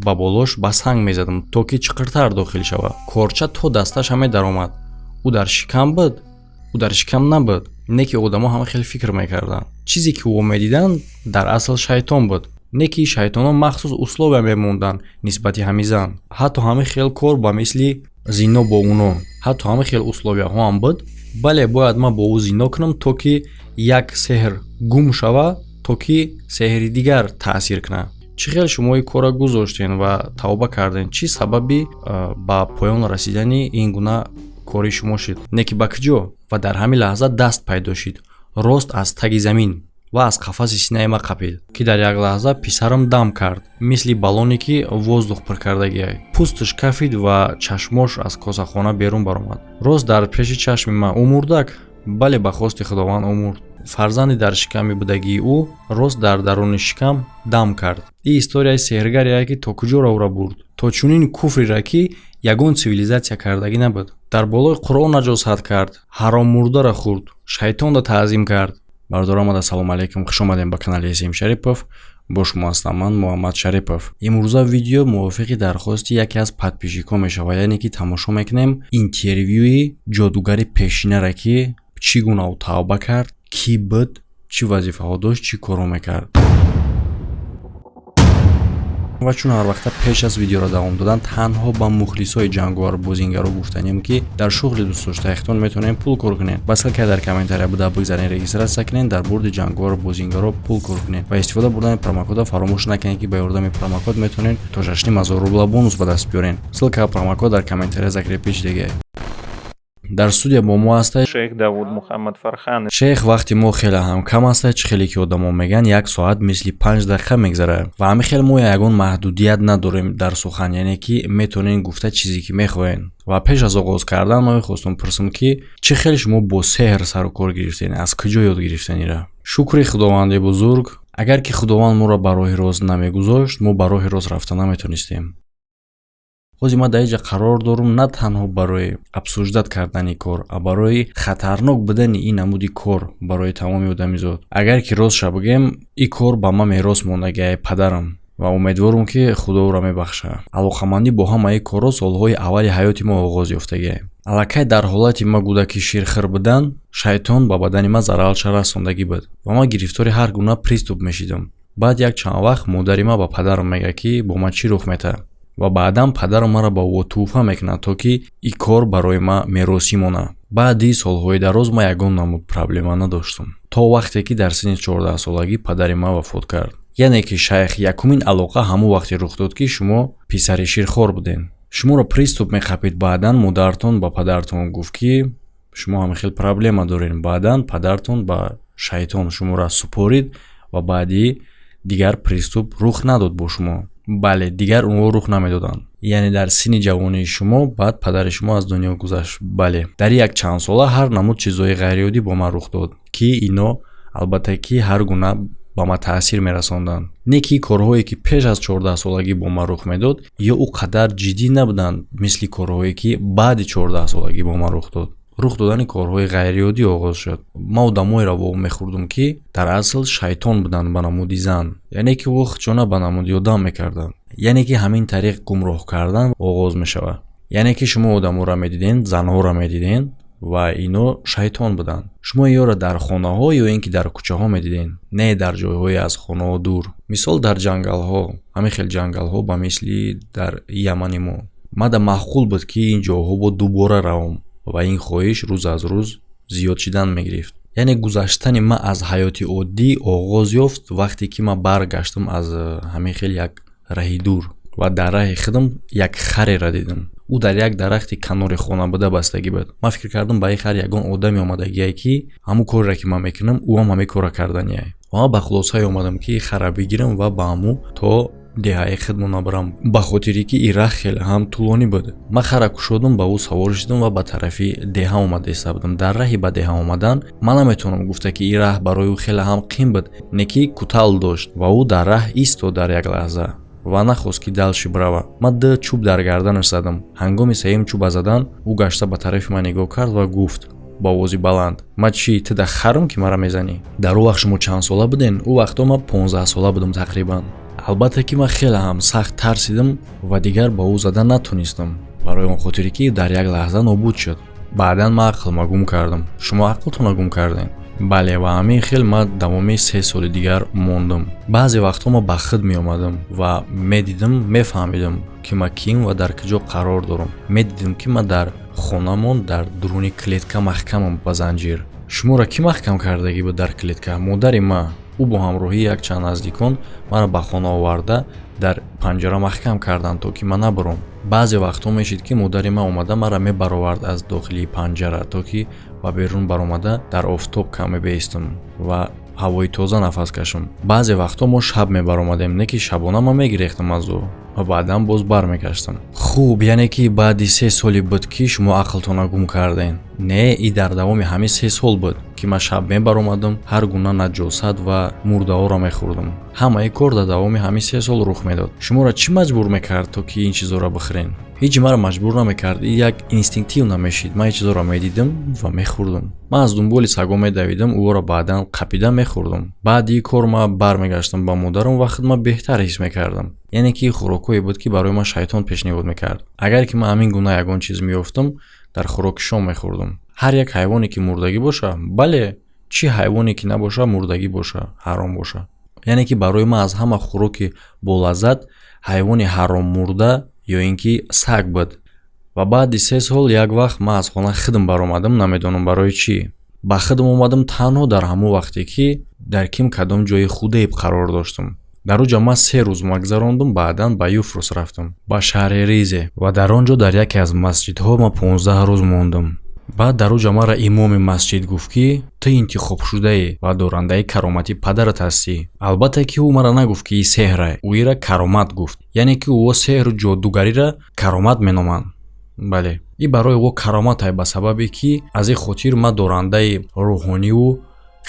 ба болош ба санг мезадам, то ки чиқиртар дохил шава. Корча то дасташ ҳаме даромад. ӯ дар шикам буд, ӯ дар шикам набуд. Не ки одамо ҳама хеле фикр мекарданд. Чизе ки ӯ медиданд дар асл шайтон буд. Не ки шайтонон махсус условия мемонданд нисбати ҳами зан. ҳатто ҳами хел кор ба мисли зино бо уно, ҳатто ҳами хел условияҳо ҳам буд. Бале бояд ман бо ӯ зино кунам, то ки як сеҳр гум шава, то ки сеҳри дигар таъсир кунад. Чӣ хел шумо ин кора гузоштен ва тавба карден? Чӣ сабаби ба поён расидани ин гуна кори шумо шуд? Не ки ба куҷо? Ва дар ҳамин лаҳза даст пайдо шуд, рост аз таги замин ва аз қафаси синаи ма қапид, ки дар як лаҳза писарам дам кард, мисли балоне ки воздух пур кардагиай. Пусташ кафид ва чашмош аз косахона берун баромад. Рост дар пеши чашми ма ӯ мурдак? Бале, ба хости худованд ӯ мурд. Фарзанди дар шиками будагии ӯ рост дар даруни шикам дам кард. Ин историяи сеҳргаре ки то куҷоро ӯра бурд. То чунин куфриро ки ягон цивилизатсия кардагӣ набуд. Дар болои Қуръон наҷосат кард, ҳаром мурдаро хӯрд, шайтонро таъзим кард. Бардорамада, ассалому алайкум, хуш омадем ба канали Есим Шарипов. Бо шумо ҳастам ман, Муҳаммад Шарипов. Имрӯза видео мувофиқи дархости яке аз подписчикҳо мешавад, яъне ки тамошо мекунем интервюи ҷодугари пешинаро ки чӣ гуна ӯ тавба кард, кӣ буд, чӣ вазифаҳо дошт, чӣ коро мекард. ва чун ҳар вақта пеш аз видеоро давом додан танҳо ба мухлисои ҷангувару бозингаро гуфтанем ки дар шуғли дӯстдоштаихтон метавонем пул кор кунед. Бас ки дар комментария буда бигзарен, регистратсия кунед, дар борди ҷангувару бозингаро пул кор кунед ва истифода бурдани промокода фаромӯш накунед ки ба ёрдами промокод метавонед то 6,000 рубла бонус ба даст биёрен. Ссилка прomокод дар комментария закрепиш дега. Дар студия бо мо аст Шейх Давуд Мухаммад Фархан. Шейх, вақти мо хеле ҳам кам аст, чӣ хеле ки одамо меган 1 соат мисли 5 дақиқа мегзарад ва ҳами хеле мо ягон маҳдудият надорем дар сухан, яъне ки метавонем гуфта чизе ки мехоҳем. Ва пеш аз оғоз кардан мо мехостам пурсам ки чӣ хеле шумо бо сеҳр сару кор гирифтен, аз куҷо ёд гирифтен ира? Шукри худованди бузург. Агар ки худованд моро ба роҳи рост намегузошт, мо ба роҳи рост рафта наметонистем. ҳозир ман дар ин ҷа қарор дорам на танҳо барои абсуждат кардани кор, а барои хатарнок будани ин намуди кор барои тамоми одамизод. Агар ки ростша бигем, ин кор ба ман мерос мондагиай падарам ва умедворам ки худо ӯро мебахша. Алоқамандӣ бо ҳамаи корро солҳои аввали ҳаёти мо оғоз ёфтагиай. Аллакай дар ҳолати ма гудаки ширхир будан, шайтон ба бадани ма заралша расондагӣ буд ва ман гирифтори ҳар гуна приступ мешидам. Баъд як чанд вақт модари ма ба падарам мега ки бо ман чӣ рух мета. Ва баъдан падарам маро ба ӯ тӯҳфа мекунад, то ки ин кор барои ма меросӣ монад. Баъди солҳои дароз ма ягон намуд проблема надоштам, то вақте ки дар синни 14-солагӣ падари ма вафот кард. Яъне ки шайх, якумин алоқа ҳамон вақте рух дод ки шумо писари ширхор буден. Шуморо приступ мехапид. Баъдан модартон ба падартон гуфт ки шумо ҳама хел проблема доред. Баъдан падартон ба шайтон шуморо супорид ва баъди дигар приступ рух надод бо шумо. Бале, дигар онҳо рух намедоданд. Яъне дар синни ҷавонии шумо баъд падари шумо аз дунё гузашт. Бале, дар як чанд сола ҳар намуд чизҳои ғайриоддӣ бо ман рух дод ки ино албатта ки ҳар гуна ба ман таъсир мерасонданд. Не ки корҳое ки пеш аз 14-солагӣ бо ман рух медод ё ӯ қадар ҷиддӣ набуданд мисли корҳое ки баъди 14-солагӣ бо ман рух дод. рух додани корҳои ғайриоддӣ оғоз шуд. Ман одамоеро вом мехӯрдум ки дар асл шайтон буданд ба намуди зан, яъне ки ӯ худчона ба намуди одам мекарданд. Яъне ки ҳамин тариқ гумроҳ кардан оғоз мешавад. Яъне ки шумо одаморо медиден, занҳоро медиден ва ино шайтон буданд. Шумо ёро дар хонаҳо ё ин ки дар кӯчаҳо медиден, не дар ҷойҳои аз хонаҳо дур. Мисол дар ҷангалҳо, ҳамин хел ҷангалҳо ба мисли дар Ямани мо. мада маъқул буд ки ин ҷойҳо бо дубора равам ва ин хоҳиш рӯз аз рӯз зиёд шидан мегирифт. Яъне гузаштани ман аз ҳаёти оддӣ оғоз ёфт вақте ки ман баргаштам аз ҳамин хел як раҳи дур ва дар раҳи худам як хареро дидам. ӯ дар як дарахти канори хона буда бастагӣ буд. Ман фикр кардам ба ин хар ягон одаме омадагиай ки ҳамун коре ки ман мекунам ӯ ҳам ҳамин кора карданиай. ва ман ба хулосае омадам ки хара бигирам ва ба ҳамун то деҳаи худмо набарам, ба хотире ки ин раҳ хеле ҳам тӯлонӣ буд. Ман хара кушодам, ба ӯ савор шудам ва ба тарафи деҳа омада истадам. Дар раҳи ба деҳа омадан ман наметавонам гуфта ки ин раҳ барои ӯ хеле ҳам қим буд, не ки кӯтал дошт ва ӯ дар раҳ истод дар як лаҳза ва нахост ки далши брава. Ман 2 чӯб дар гарданаш задам. Ҳангоми сеюм чӯба задан ӯ гашта ба тарафи ман нигоҳ кард ва гуфт ба овози баланд: "Ма чӣ, ту да харам ки мара мезанӣ? Дар ӯ вақт шумо чанд сола буден?" Ӯ вақто ман 15 сола будам тақрибан. албатта ки ман хеле ҳам сахт тарсидам ва дигар ба ӯ зада натонистам, барои он хотире ки дар як лаҳза нобуд шуд. баъдан ман ақлма гум кардам. шумо ақлтонро гум кардем? бале, ва ҳамин хел ман давоми 3 соли дигар мондам. баъзе вақтҳо ман ба худ меомадам ва медидам, мефаҳмидам ки ман ким ва дар куҷо қарор дорам. медидам ки ман дар хонамон дар дуруни клетка маҳкамам ба занҷир. шуморо ки маҳкам кардагӣ буд дар клетка? модари ман. ӯ бо ҳамроҳии якчанд наздикон маро ба хона оварда дар панҷара маҳкам карданд, то ки ман набурам. баъзе вақтҳо мешид ки модари ман омада маро мебаровард аз дохили панҷара, то ки ба берун баромада дар офтоб каме беистам ва ҳавои тоза нафас кашам. баъзе вақтҳо мо шаб мебаромадем, не ки шабона ман мегирехтам аз ӯ ва баъдан боз бармегаштам. хуб, яъне ки баъди 3 соли буд ки шумо ақлтонро гум карден? не, и дар давоми ҳамин 3 сол буд ки ман шаб мебаромадам, ҳар гуна наҷосат ва мурдаҳоро мехӯрдам. ҳамаи кор дар давоми ҳамин 3 сол рух медод. шуморо чӣ маҷбур мекард то ки ин чизоро бихӯрен? ҳеҷ маро маҷбур намекард. и як инстинктивна мешид. ман ин чизоро медидам ва мехӯрдам. ман аз дунболи сагҳо медавидам, ӯро баъдан қапида мехӯрдам. баъди ин кор ман бармегаштам ба модарам ва худ ман беҳтар ҳис мекардам. яъне ки хӯрокҳое буд ки барои ман шайтон пешниҳод мекард. агар ки ман ҳамин гуна ягон чиз меёфтам, дар хӯроки шом мехӯрдам. ҳар як ҳайвоне ки мурдагӣ боша, бале, чӣ ҳайвоне ки набоша мурдагӣ боша, ҳаром боша. яъне ки барои ман аз ҳама хӯроки болаззат ҳайвони ҳаром мурда ё ин ки саг буд. ва баъди 3 сол як вақт ман аз хона худам баромадам, намедонам барои чӣ. ба худам омадам танҳо дар ҳамон вақте ки дар ким кадом ҷои худеб қарор доштам. дар он ҷо ман 3 рӯз магзарондам, баъдан ба Юфрус рафтам, ба шаҳри Ризе, ва дар он ҷо дар яке аз масҷидҳо ман 15 рӯз мондам. баъд дар он ҷо маро имоми масҷид гуфт ки ту интихобшудаӣ ва дорандаи каромати падарат ҳастӣ. албатта ки ӯ маро нагуфт ки и сеҳра, ӯ ира каромат гуфт. яъне ки ӯ сеҳру ҷодугариро каромат меноманд. бале, и барои ӯ каромате ба сабабе ки аз ин хотир ман дорандаи рӯҳониву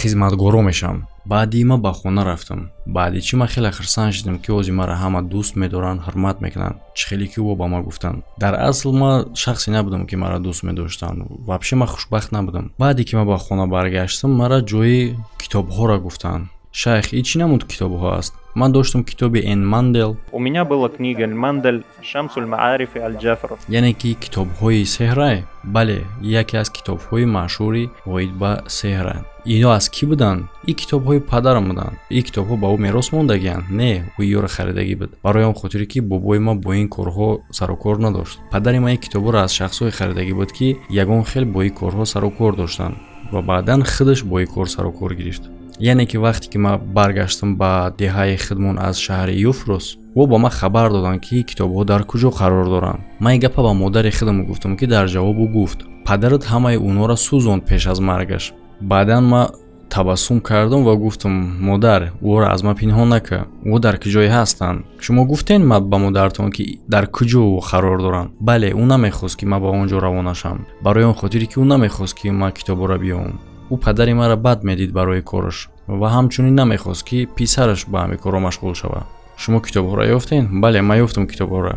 хизматгоро мешавам. баъди ман ба хона рафтам. баъди чӣ ман хеле хурсанд шудам ки ҳозир маро ҳама дӯст медоранд, ҳурмат мекунанд. чӣ хеле ки ӯ ба ман гуфтанд. дар асл ман шахсе набудам ки маро дӯст медоштанд. вообще ман хушбахт набудам. баъде ки ман ба хона баргаштам, маро ҷои китобҳоро гуфтанд. шайх, и чӣ намуд китобҳо аст? ман доштам китоби Н. Мандел. У меня была книга Мандел «Шамсуль Маарифи аль-Ҷафр». яъне ки китобҳои сеҳра? бале, яке аз китобҳои машҳури оид ба сеҳра. ино аз кӣ буданд? И китобҳои падарам буданд. И китобҳо ба ӯ мерос мондагианд? не, ӯ ёро харидагӣ буд. барои он хотире ки бобои ман бо ин корҳо сару кор надошт. падари ман ин китобҳоро аз шахсҳое харидагӣ буд ки ягон хел бо ин корҳо сару кор доштанд ва баъдан худаш бо ин кор сару кор гирифт. яъне ки вақте ки ман баргаштам ба деҳаи худмон аз шаҳри Юфрус, ӯ ба ман хабар доданд ки китобҳо дар куҷо қарор доранд. ман ин гапа ба модари худам гуфтам ки дар ҷавоб ӯ гуфт падарат ҳамаи онҳоро сӯзонд пеш аз маргаш. баъдан ман табассум кардам ва гуфтам модар, ӯро аз ман пинҳон накун. ӯ дар куҷое ҳастанд? шумо гуфтен ман ба модартон ки дар куҷо ӯ қарор доранд? бале, ӯ намехост ки ман ба он ҷо равона шавам. барои он хотире ки ӯ намехост ки ман китобҳоро биёвам. ӯ падари маро бад медид барои кораш ва ҳамчунин намехост ки писараш ба ҳамин корро машғул шавад. шумо китобҳоро ёфтен? бале, ман ёфтам китобҳоро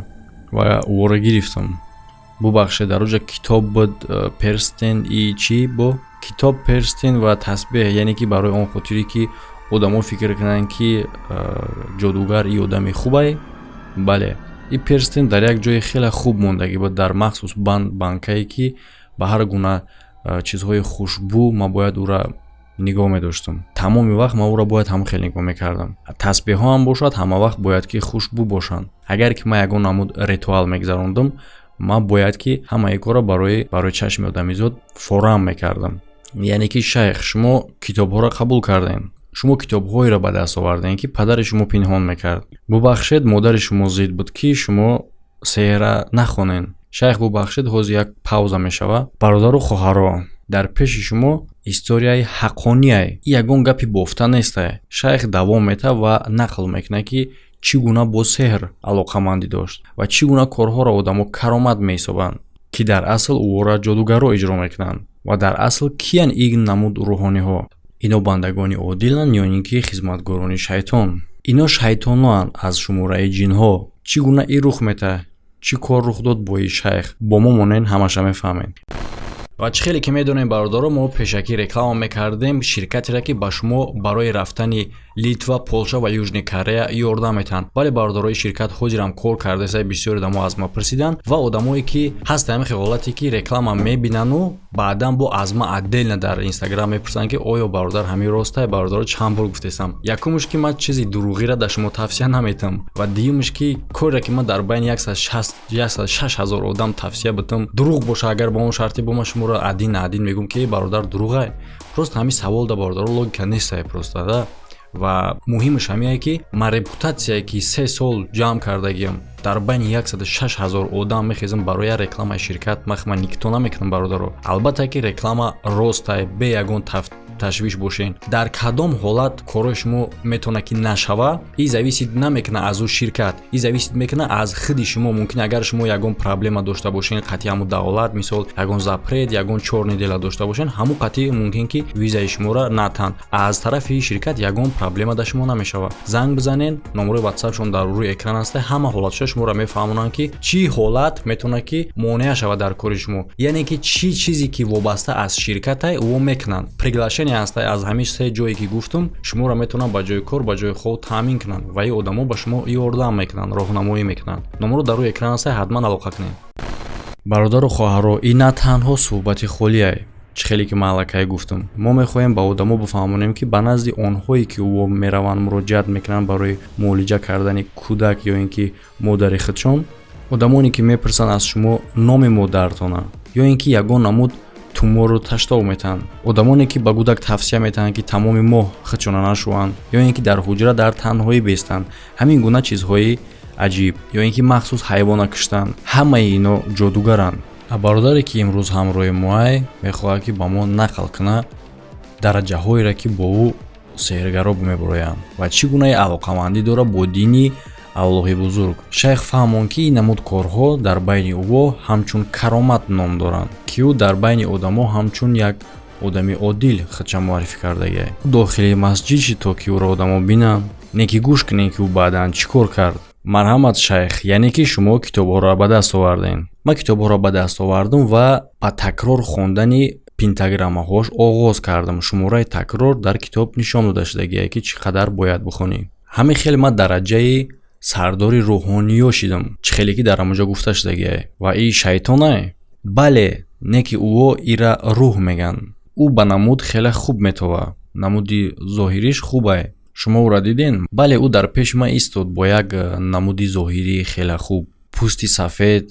ва ӯро гирифтам. бубахшед, дар онҷо китоб буд, перстен и чӣ бо китоб, перстен ва тасбеҳ, яъне ки барои он хотире ки одамо фикр кунанд ки ҷодугар и одами хубай. бале, и перстен дар як ҷои хеле хуб мондагӣ буд, дар махсус банкае ки ба ҳар гуна чизҳои хушбӯ ман бояд ӯро нигоҳ медоштам. тамоми вақт ман ӯро бояд ҳам хел нигоҳ мекардам. тасбеҳҳо ҳам бошад, ҳама вақт бояд ки хушбӯ бошанд. агар ки ман ягон намуд ритуал мегзарондам, ман бояд ки ҳамаи корро барои чашми одамизод форам мекардам. яъне ки шайх, шумо китобҳоро қабул кардем. шумо китобҳоеро ба даст овардем ки падари шумо пинҳон мекард. бубахшед, модари шумо зид буд ки шумо сеҳра нахонен. шайх, бубахшед, ҳозир як пауза мешава. бародару хоҳаро, дар пеши шумо историяи ҳаққонияе, ягон гапи бофта нестае. шайх давом мета ва нақл мекуна ки чӣ гуна бо сеҳр алоқамандӣ дошт ва чӣ гуна корҳоро одамо каромат меҳисобанд, ки дар асл ӯро ҷодугаро иҷро мекунанд ва дар асл киян ин намуд рӯҳониҳо. ино бандагони одиланд ё ин ки хизматгорони шайтон? ино шайтоноанд аз шумораи ҷинҳо. чӣ гуна ин рух мета? чӣ кор рух дод бо ин шайх? бо мо монен, ҳамаша мефаҳмем. ва чӣ хеле ки медонем бародаро, мо пешакӣ реклама мекардем ширкатере ки ба шумо барои рафтани Литва, Полша ва Южный Корея ёрдам метавонанд. Бале бародарои ширкат ҳозирам кор карда сай бисёр одамо аз ма пурсидан ва одамое ки ҳаст ҳамин ҳолате ки реклама мебинану баъдан бо аз ма отдельно дар Instagram мепурсанд ки оё бародар ҳамин ростае? Бародаро чанд бор гуфтесам. Якумш ки ман чизи дуруғира дар шумо тавсия наметам ва дуюмш ки коре ки ман дар байни 160,000 одам тавсия битам дурӯғ боша. Агар ба он шарти бо ман шуморо адин мегум ки бародар дурӯғае. Просто ҳамин савол да бародаро логика нестае просто да. ва муҳимаш ҳамие ки ман репутатсияе ки 3 сол ҷамъ кардагиам дар байни 106,000 одам мехезам барои рекламаи ширкат ман никто намекунам бародаро. Албатта ки реклама ростае бе ягон ташвиш бошен. Дар кадом ҳолат корои шумо метавона ки нашава, ин зависид намекуна аз ӯ ширкат, ин зависид мекуна аз худи шумо. Мумкин агар шумо ягон проблема дошта бошен, қатъи ҳамун давлат мисол ягон запрет, ягон 4 недела дошта бошен, ҳамун қатъи мумкин ки визаи шуморо натан. Аз тарафи ширкат ягон проблема дар шумо намешава. Занг бизанен, номерои WhatsApp-шон дар рӯи экран аст. Ҳама ҳолатшо шуморо мефаҳмонанд ки чӣ ҳолат метавона ки монеа шава дар кори шумо. Яъне ки чӣ чизе ки вобаста аз ширкате ӯ мекунанд. Аст аз ҳамин се ҷое ки гуфтум шуморо метавонанд ба ҷои кор ба ҷои хоб таъмин кунанд ва ин одамо ба шумо ёрдам мекунанд, роҳнамоӣ мекунанд. номеро дар рӯи экран аст, ҳатман алоқа кунед. Бародару хоҳаро, ин на танҳо суҳбати холие. чӣ хеле ки ман аллакай гуфтум. Мо мехоҳем ба одамо бифаҳмонем ки ба назди онҳое ки ӯ мераванд муроҷиат мекунанд барои муолиҷа кардани кӯдак ё ин ки модари худшон, одамоне ки мепурсанд аз шумо номи модаратона ё ин ки ягон намуд тумору таштов метан. Одамоне ки ба гудак тавсия метаҳанд ки тамоми моҳ худшона нашуванд ё ин ки дар ҳуҷра дар танҳоӣ бестанд. Ҳамин гуна чизҳои аҷиб ё ин ки махсус ҳайвона куштан. Ҳамаи ино ҷодугаранд. Бародаре ки имрӯз ҳамроҳи моае мехоҳад ки ба мо нақл куна дараҷаҳоеро ки бо ӯ сеҳргаро мебароянд ва чӣ гунаи алоқамандӣ дора бо дини Аллоҳи бузург. Шайх фаҳмон ки ин намуд корҳо дар байни ӯ ҳамчун каромат ном доранд ки ӯ дар байни одамо ҳамчун як одами одил худша муаррифӣ кардагиа. Дохили масҷид шид то ки ӯро одамо бинанд. Не ки гӯш кунем ки ӯ баъдан чӣ кор кард. Марҳамат шайх, яъне ки шумо китобҳоро ба даст овардем. Ман китобҳоро ба даст овардам ва ба такрор хондани пентаграммаҳош оғоз кардам. Шумораи такрор дар китоб нишон дода шудагиа ки чӣ қадар бояд бихонӣ. Ҳамин хеле ман дараҷаи сардори рӯҳониё шидам. Чӣ хеле ки дар амоҷо гуфта шудагиа ва ин шайтонае? Бале, не ки ӯо ира рӯҳ меган. Ӯ ба намуд хеле хуб метова. Намуди зоҳириш хубае. Шумо ӯро диден? Бале, ӯ дар пеши ман истод бо як намуди зоҳирӣ хеле хуб. Пӯсти сафед,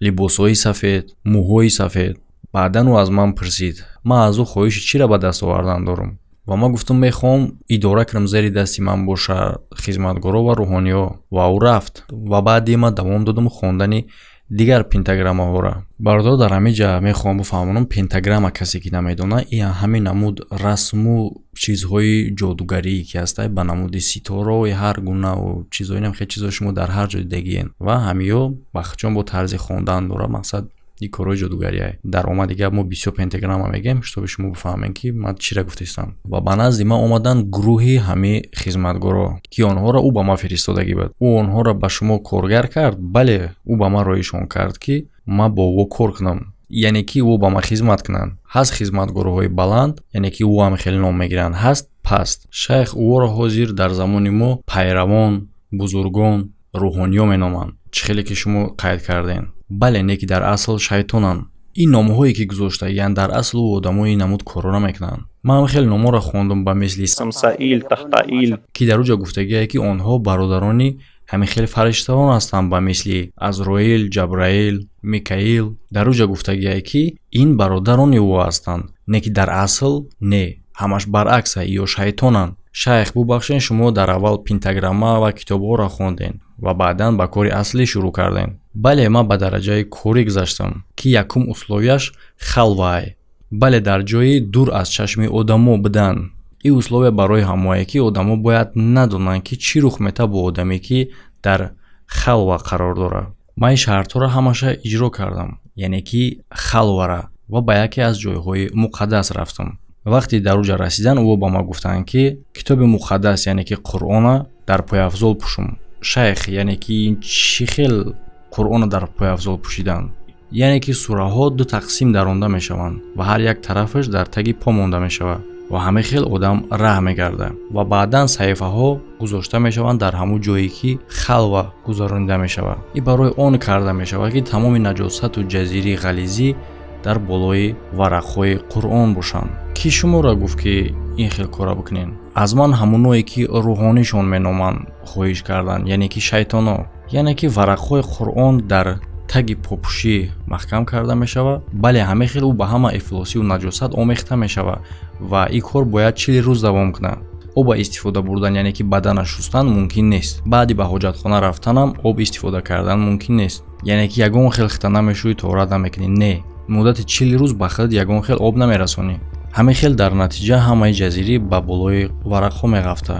либосҳои сафед, мӯҳои сафед. Баъдан ӯ аз ман пурсид. Ман аз ӯ хоҳиши чиро ба даст овардан дорам. ва ман гуфтам мехоҳам идора кунам зери дасти ман боша хизматгоро ва рӯҳониё. Ва ӯ рафт ва баъди ман давом додам хондани дигар пентаграммаҳоро. Бародар дар ҳамин ҷа мехоҳам бифаҳмонам, пентаграмма касе ки намедона ин ҳамин намуд расму чизҳои ҷодугарие ки ҳастае ба намуди ситораи ҳар гунаву чизҳои намхел чизҳои шумо дар ҳар ҷо дидагиен ва ҳамиё бахчон бо тарзи хондан дора. Мақсад ин корҳои ҷодугарие. Дар омади гап мо бисёр пентаграмма мегем, штоби шумо бифаҳмем ки ман чира гуфтаистам. Ва ба назди ман омадан гурӯҳи ҳамин хизматгоро ки онҳоро ӯ ба ман фиристодагӣ буд. Ӯ онҳоро ба шумо коргар кард? Бале, ӯ ба ман роишон кард ки ман бо ӯ кор кунам. Яъне ки ӯ ба ман хизмат кунанд. Ҳаст хизматгорҳои баланд, яъне ки ӯ ҳам хеле ном мегиранд, ҳаст паст. Шайх ӯро ҳозир дар замони мо пайравон, бузургон, рӯҳониё меноманд. Чӣ хеле ки шумо қайд кардем. Бале, не ки дар асл шайтонанд. ин номҳое ки гузоштагианд дар асл ӯ одамои намуд корро намекунанд. ман хеле номҳоро хондам ба мисли самсаил, тахтаил ки дар уҷа гуфтагиае ки онҳо бародарони ҳамин хеле фариштаон ҳастанд ба мисли Азроил, Ҷабраил, Микаил. Дар уҷа гуфтагиае ки ин бародарони ӯ ҳастанд. Не ки дар асл не, ҳамаш баръакса, ё шайтонанд. Шайх, бубахшен, шумо дар аввал пентаграмма ва китобҳоро хонден ва баъдан ба кори аслӣ шурӯъ кардем. Бале, ман ба дараҷаи корӣ гузаштам ки якум условияш халвае. Бале, дар ҷои дур аз чашми одамо будан. ин условия барои ҳамое ки одамо бояд надонанд ки чӣ рух метавад бо одаме ки дар халва қарор дорад. ман ин шартҳоро ҳамаша иҷро кардам, яъне ки халвара, ва ба яке аз ҷойҳои муқаддас рафтам. вақти дар уҷа расидан ӯ ба ман гуфтанд ки китоби муқаддас, яъне ки Қуръона дар пойафзол пӯшум. Шайх, яъне ки ин чӣ хел Қуръона дар пойафзол пӯшидан? Яъне ки сураҳо ду тақсим даронда мешаванд ва ҳар як тарафаш дар таги по монда мешавад. ва ҳама хел одам раҳ мегарда ва баъдан саҳифаҳо гузошта мешаванд дар ҳамун ҷое ки халва гузаронида мешавад. ин барои он карда мешавад ки тамоми наҷосату ҷазири ғализӣ дар болои варақҳои Қуръон бошанд. Ки шуморо гуфт ки ин хел кора бикунен? Аз ман ҳамоное ки рӯҳонишон меноманд хоҳиш кардан, яъне ки шайтоно. яъне ки варақҳои Қуръон дар таги попӯшӣ маҳкам карда мешавад. бале ҳама хел ӯ ба ҳама ифлосию наҷосат омехта мешавад ва ин кор бояд 40 рӯз давом кунад. оба истифода бурдан, яъне ки бадана шустан мумкин нест. баъди ба ҳоҷатхона рафтанам об истифода кардан мумкин нест. яъне ки ягон хел хита намешӯӣ, тоҳорат намекунӣ. Не, муддати 40 рӯз ба худ ягон хел об намерасонӣ. ҳама хел дар натиҷа ҳамаи ҷазирӣ ба болои варақҳо меғафта.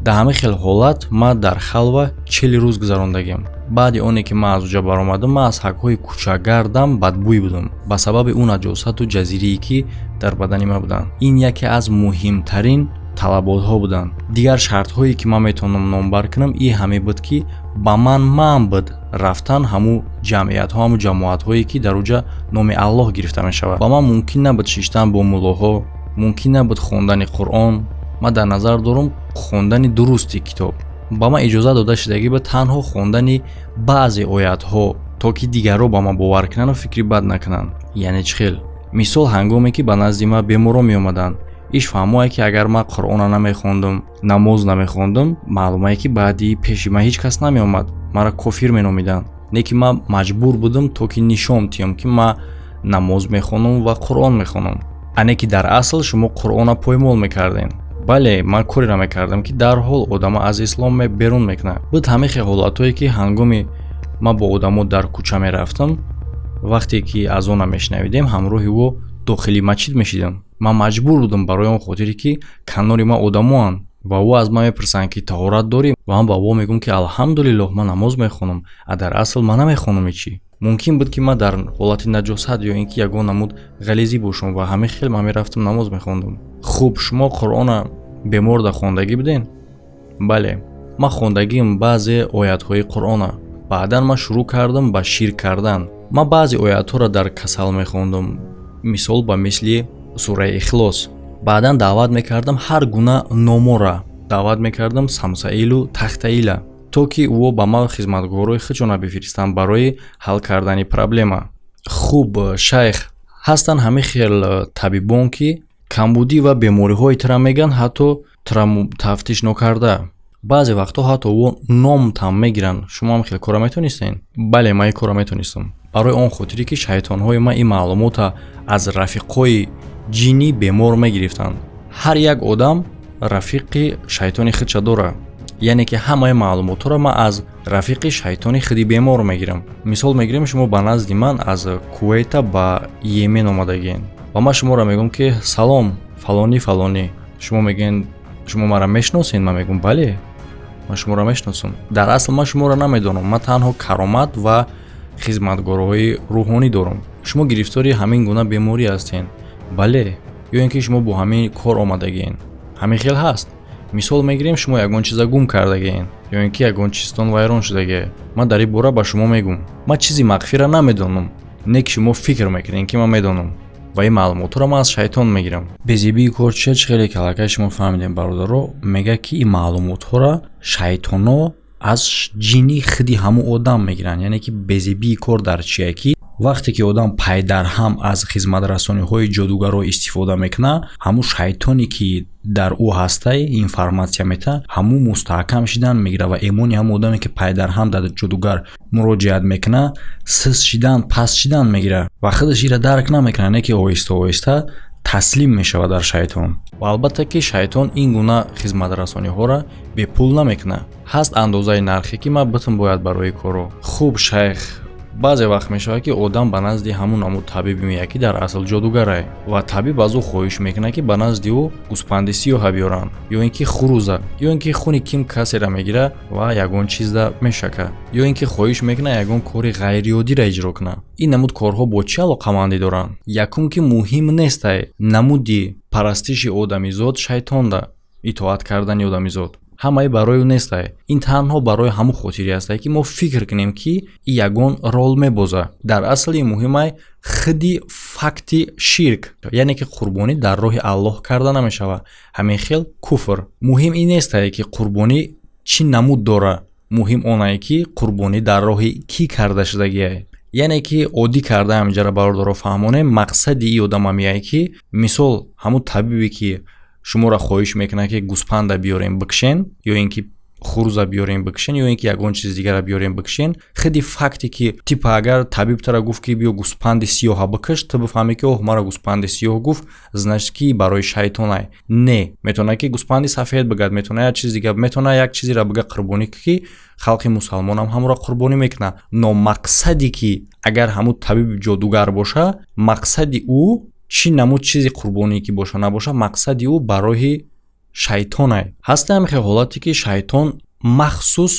дар ҳама хел ҳолат ма дар халва 40 рӯз гузарондагим. баъди оне ки ман аз уҷа баромадам, ман аз ҳакҳои кӯчагардам бадбӯй будам ба сабаби ӯ наҷосату ҷазирие ки дар бадани ма буданд. ин яке аз муҳимтарин талаботҳо буданд. дигар шартҳое ки ман метавонам номбар кунам ин ҳаме буд ки ба ман буд рафтан ҳаму ҷамъиятҳо, ҳаму ҷамоатҳое ки дар уҷа номи Аллоҳ гирифта мешавад. ба ман мумкин набуд шиштан бо муллоҳо, мумкин набуд хондани Қуръон. ман дар назар дорам хондани дурусти китоб. ба ман иҷоза дода шудагӣ ба танҳо хондани баъзе оятҳо, то ки дигарро ба ман бовар кунанд ва фикри бад накунанд. яъне чӣ хел? мисол ҳангоме ки ба назди ман беморон меомаданд, иш фаҳмояд ки агар ман Қуръона намехондам, намоз намехондам, маълумае ки баъди пеши ман ҳеҷ кас намеомад, маро кофир меномиданд. не ки ман маҷбур будам то ки нишон диҳам ки ман намоз мехонам ва Қуръон мехонам. ане ки дар асл шумо Қуръона поймол мекардем. бале ман коре намекардам ки дарҳол одама аз ислом берун мекунад. буд ҳама хел ҳолатое ки ҳангоми ман бо одамо дар кӯча мерафтам, вақте ки азона мешнавидем, ҳамроҳи ӯ дохили масҷид мешидам. ман маҷбур будам барои он хотире ки канори ман одамоанд ва ӯ аз ман мепурсанд ки таҳорат дорӣ. ва ман ба ӯ мегӯям ки алҳамдулиллоҳ ман намоз мехонам, а дар асл ман намехонам чӣ. мумкин буд ки ман дар ҳолати наҷосат ё ин ки ягон намуд ғализӣ бошам ва ҳама хел ман мерафтам намоз мехондам. хуб, шумо Қуръона беморда хондагӣ буден? бале, ман хондагим баъзе оятҳои Қуръона. баъдан ман шурӯъ кардам ба ширк кардан. ман баъзе оятҳоро дар касал мехондам, мисол ба мисли сураи Ихлос. баъдан даъват мекардам ҳар гуна номора, даъват мекардам Самсаилу Тахтаила, то ки ӯ ба ман хизматгорои худшона бифиристанд барои ҳал кардани проблема. хуб шайх, ҳастанд ҳама хел табибон ки камбудӣ ва бемориҳои тира меган, ҳатто тафтиш нокарда. баъзе вақтҳо ҳатто ӯ ном там мегиранд. шумо ҳам хел кора метонистен? бале, ман ин кора метонистам. барои он хотире ки шайтонҳои ман ин маълумота аз рафиқҳои ҷиннӣ бемор мегирифтанд. ҳар як одам рафиқи шайтони худша дорад. яъне ки ҳамаи маълумотҳоро ман аз рафиқи шайтони худи бемор мегирам. мисол мегирем, шумо ба назди ман аз Кувайта ба Йемен омадагиен ва ман шуморо мегӯям ки салом фалонӣ фалонӣ. шумо мегӯен шумо маро мешиносед? ман мегӯям бале, ман шуморо мешиносам. дар асл ман шуморо намедонам. ман танҳо каромат ва хизматгороҳои рӯҳонӣ дорам. шумо гирифтори ҳамин гуна беморӣ ҳастен? бале, ё ин ки шумо бо ҳамин кор омадагиен? ҳамин хел ҳаст. мисол мегирем, шумо ягон чиза гум кардагиен ё ин ки ягон чизтон вайрон шудагие. ман дар ин бора ба шумо мегӯям, ман чизи махфира намедонам. не ки шумо фикр мекунед ки ман медонам ва ин маълумотҳоро ман аз шайтон мегирам. безебии кор чиya? чӣ хеле калакай шумо фаҳмидем бародаро? мега ки ин маълумотҳоро шайтоно аз ҷинни худи ҳамун одам мегиранд. яъне ки безебии кор дар чия? ки вақте ки одам пайдарҳам аз хизматрасониҳои ҷодугаро истифода мекунад, ҳамун шайтоне ки дар ӯ ҳастай информатсия мета, ҳамун мустаҳкам шидан мегирад ва эмони ҳамун одаме ки пайдарҳам дар ҷодугар муроҷиат мекунад, сист шидан, паст шидан мегирад ва худаш ира дарк намекунад, не ки оҳиста оҳиста таслим мешавад дар шайтон. ва албатта ки шайтон ин гуна хизматрасониҳоро бепул намекунад. ҳаст андозаи нархе ки ман битм бояд барои коро. хуб шайх, баъзе вақт мешавад ки одам ба назди ҳамун намуд табиб меяд ки дар асл ҷодугарае ва табиб аз ӯ хоҳиш мекунад ки ба назди ӯ гӯспандисиёҳа биёранд ё ин ки хурӯза ё ин ки хуни ким касеро мегирад ва ягон чизда мешакад ё ин ки хоҳиш мекунад ягон кори ғайриоддиро иҷро кунад. ин намуд корҳо бо чӣ алоқамандӣ доранд? якум ки муҳим нестай намуди парастиши одамизод шайтонда, итоат кардани одамизод. ҳамаи барои ӯ нестай. Ин танҳо барои ҳамун хотири астае ки мо фикр кунем ки ин ягон рол мебоза. Дар асли муҳимай худи факти ширк, яъне ки қурбонӣ дар роҳи Аллоҳ карда намешавад. Ҳамин хел куфр. Муҳим ин нестае ки қурбонӣ чӣ намуд дора. Муҳим онае ки қурбонӣ дар роҳи кӣ карда шудагиае. яъне ки оддӣ карда ҳаминҷара бародаро фаҳмонем мақсади ин одам ҳамияе ки мисол ҳамун табибе ки шуморо хоҳиш мекунад ки гӯспанда биёрем бикшен ё ин ки хурӯза биёрем бикшен ё ин ки ягон чизи дигара биёрем бикшен, худи факте ки типа агар табиб тара гуфт ки биё гӯспанди сиёҳа бикш, ту бифаҳмӣ ки оҳ мара гӯспанди сиёҳ гуфт, значит ки барои шайтонай. Не, метавонад ки гӯспанди сафед бигӯяд, метавонад як чизи дигар, метавонад як чизеро бига қурбонӣ ки халқи мусалмонам ҳамонро қурбонӣ мекунад. Но мақсади ки агар ҳамун табиб ҷодугар боша, мақсади ӯ чӣ намуд чизи қурбонӣ ки боша набоша, мақсади ӯ барои шайтонай. Ҳаста ҳамихел ҳолате ки шайтон махсус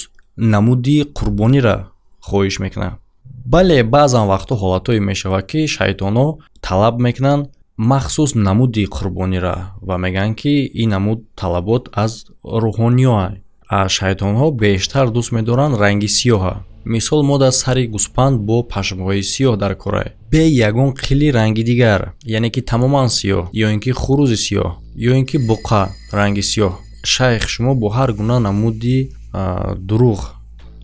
намуди қурбониро хоҳиш мекунад. Бале баъзан вақтҳо ҳолатҳое мешавад ки шайтонҳо талаб мекунанд махсус намуди қурбониро ва мегӯянд ки ин намуд талабот аз рӯҳониёа. Шайтонҳо бештар дӯст медоранд ранги сиёҳа. Мисол мо дар сари гӯспанд бо пашмҳои сиёҳ дар корае, бе ягон қили ранги дигар, яъне ки тамоман сиёҳ, ё ин ки хурӯзи сиёҳ, ё ин ки буқа ранги сиёҳ. Шайх шумо бо ҳар гуна намуди дурӯғ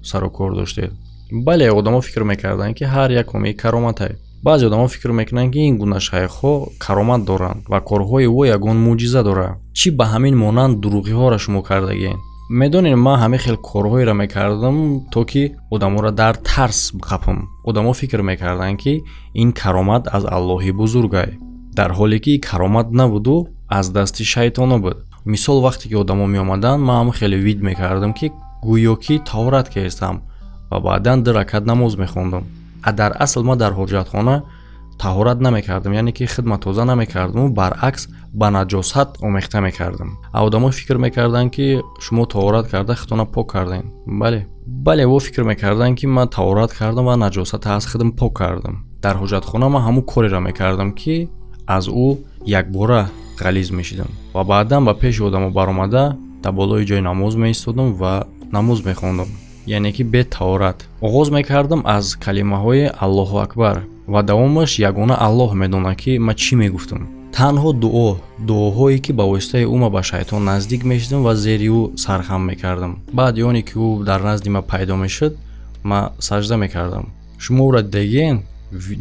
сару кор доштед. Бале одамо фикр мекарданд ки ҳар як омаи каромате. баъзе одамо фикр мекунанд ки ин гуна шайхҳо каромат доранд ва корҳои ӯ ягон мӯъҷиза дорад. Чӣ ба ҳамин монанд дурӯғиҳоро шумо кардагиен? медонед ман ҳамин хел корҳоеро мекардам то ки одаморо дар тарс биқапам. одамо фикр мекарданд ки ин каромат аз Аллоҳи бузургай, дар ҳоле ки каромат набуду аз дасти шайтоно буд. мисол вақте ки одамо меомаданд ман ҳамин хеле вид мекардам ки гӯё ки таҳорат кардам ва баъдан 2 ракат намоз мехондам. дар асл ман дар ҳоҷатхона таҳорат намекардам, яъне ки хидматоза намекардаму баръакс ба наҷосат омехта мекардам. одамо фикр мекарданд ки шумо таҳорат карда худтона пок кардаен. бале во фикр мекарданд ки ман таҳорат кардам ва наҷосата аз худам пок кардам. дар ҳоҷатхона ман ҳамун кореро мекардам ки аз ӯ якбора ғализ мешидам ва баъдан ба пеши одамо баромада дар болои ҷои намоз меистодам ва намоз мехондам, яъне ки бе таҳорат. оғоз мекардам аз калимаҳои Аллоҳу акбар ва давомаш ягона Аллоҳ медонад ки ман чӣ мегуфтам. танҳо дуоҳое ки ба воситаи ӯ ма ба шайтон наздик мешидам ва зери ӯ сархам мекардам. баъди оне ки ӯ дар назди ман пайдо мешуд, ман сажда мекардам. шумо ӯро